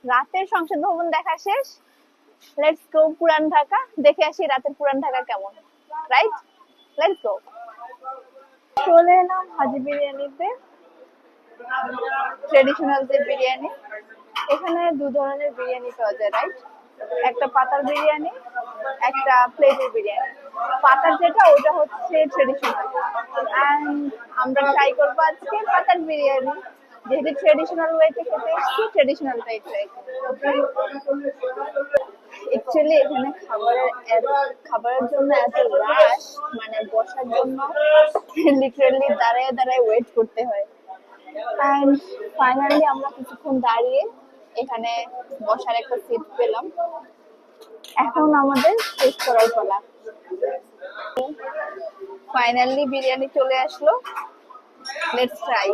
রাতের সংসদ ভবন দেখা শেষ, লেটস গো পুরান ঢাকা, দেখে আসি রাতের পুরান ঢাকা কেমন, রাইট? Let's go. চলে এলাম হাজি বিরিয়ানিতে, ট্রেডিশনাল যে বিরিয়ানি। এখানে দু ধরনের বিরিয়ানি পাওয়া যায়, রাইট? একটা পাতার বিরিয়ানি, একটা প্লেটের বিরিয়ানি। পাতার যেটা ওটা হচ্ছে ট্রেডিশনাল, এন্ড আমরা ট্রাই করবো আজকে পাতার বিরিয়ানি। যেহেতু ট্রেডিশনাল ওয়েতে খেতে এসেছি, ট্রেডিশনালটাই ট্রাই করবো। অ্যাকচুয়ালি এখানে খাবারের জন্য এত রাশ, মানে বসার জন্য লিটারালি দাঁড়ায় দাঁড়ায় ওয়েট করতে হয়। এন্ড ফাইনালি আমরা কিছুক্ষণ দাঁড়িয়ে এখানে বসার একটা সিট পেলাম। এখন আমাদের টেস্ট করার পালা। ফাইনালি বিরিয়ানি চলে আসলো, লেটস ট্রাই।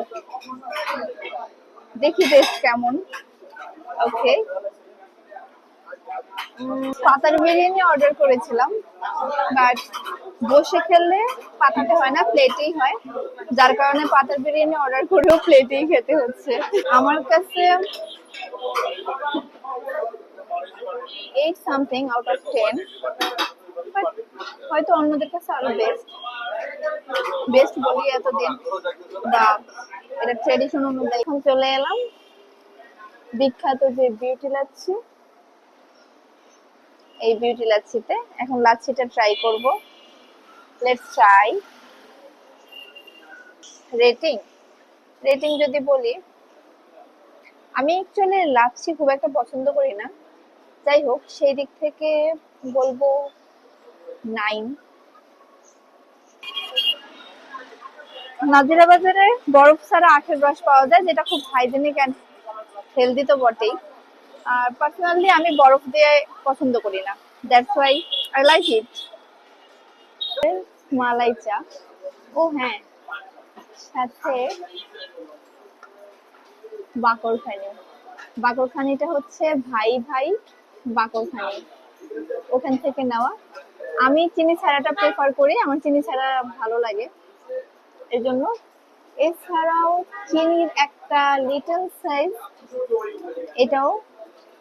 দেখি টেস্ট কেমন। ওকে, পাতার বিরিয়ানি অর্ডার করেছিলাম, বাট বসে খেললে পাতাতে হয় না, প্লেটেই হয়, যার কারণে পাতার বিরিয়ানি অর্ডার করেও প্লেটেই খেতে হচ্ছে। আমার কাছে 8 সামথিং আউট অফ 10, বাট হয়তো অন্যদের কাছে আরো বেস্ট বলি এতদিন, বা এটা ট্রেডিশন অনুযায়ী। এখন চলে এলাম বিখ্যাত যে বিউটি লাচ্ছি, এই বিউটি লাচ্ছিতে। এখন লাচ্ছিটা ট্রাই করব, লেটস ট্রাই। রেটিং রেটিং যদি বলি, আমি অ্যাকচুয়ালি লাচ্ছি খুব একটা পছন্দ করি না, যাই হোক সেই দিক থেকে বলবো 9। নাজিরা বাজারে বরফ ছাড়া আখের রস পাওয়া যায়, যেটা খুব হাইজেনিক এন্ড হেলদি তো বটেই। আর পার্সোনালি আমি বরফ দিয়ে পছন্দ করি না, that's why I like it. মালাই চা, ও হ্যাঁ, সাথে বাকরখানি। বাকরখানিটা হচ্ছে ভাই ভাই বাকরখানি, ওখান থেকে নেওয়া। আমি চিনি ছাড়াটা প্রেফার করি, আমার চিনি ছাড়া ভালো লাগে এই জন্য। এছাড়াও চিনির একটা লিটল সাইজ, এটাও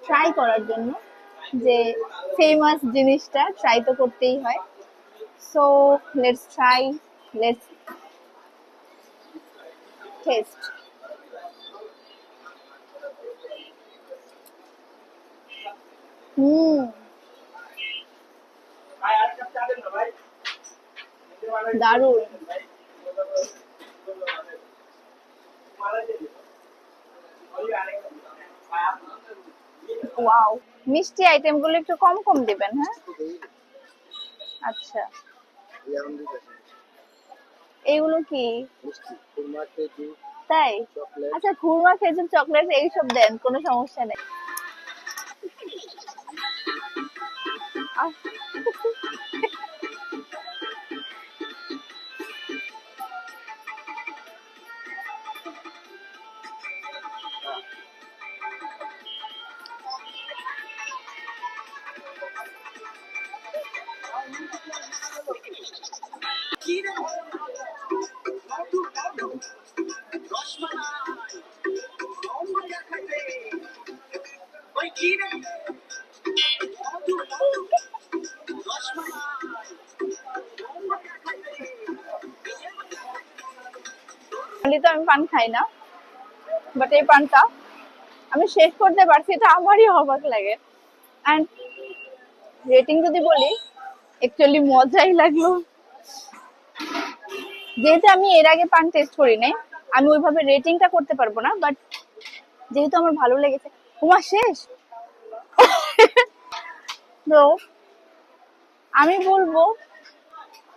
ট্রাই করার জন্য, যে ফেমাস জিনিসটা ট্রাই তো করতেই হয়। So let's try, let's test. দারুণ, ওয়াও। মিষ্টি আইটেম গুলো একটু কম কম দিবেন, হ্যাঁ? আচ্ছা, এইগুলো কি? তাই? আচ্ছা, খুরমা, খেজুর, চকলেট এইসব দেন, কোনো সমস্যা নেই। আহ, তো আমি পান খাই না, বাট এই পানটা আমি শেষ করতে পারছি, এটা আমারই অবাক লাগে। এন্ড রেটিং যদি বলি, অ্যাকচুয়ালি মজাই লাগলো। যেহেতু আমি এর আগে পান টেস্ট করি নাই, আমি ওইভাবে রেটিংটা করতে পারবো না, বাট যেহেতু আমার ভালো লেগেছে। তোমার শেষ তো আমি বলবো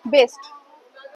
বেস্ট।